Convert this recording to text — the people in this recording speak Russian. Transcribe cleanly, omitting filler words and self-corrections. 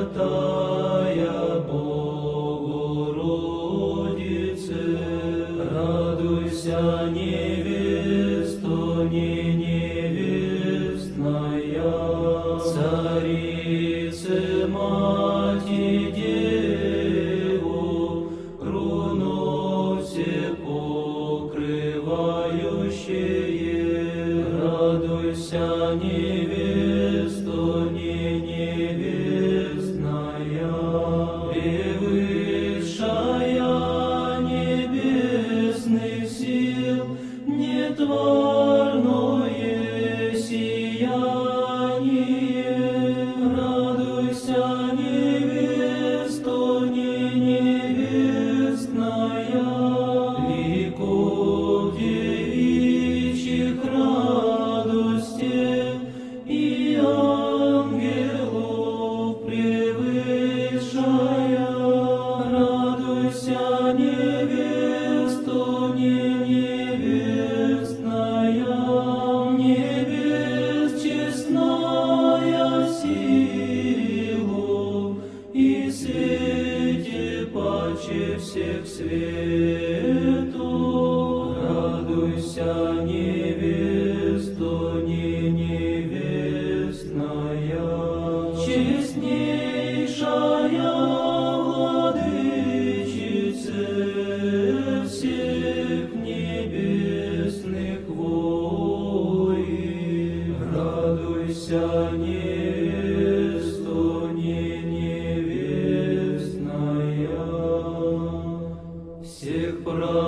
Пресвятая Богородице, радуйся, невесто не невестная, Царице Мати Деву, круну все покрывающее, радуйся, невесто не невестная, превысшая небесных сил, нетворное сияние, радуйся, невесто не невестная, ликов девичьих радости и ангелов превышая, радуйся, невесто не невестная, небес честная силу и свете паче всех свету, радуйся, невесто не невестная, честнейшая владычице всех небесных войн, радуйся, невесто не невестная, всех прав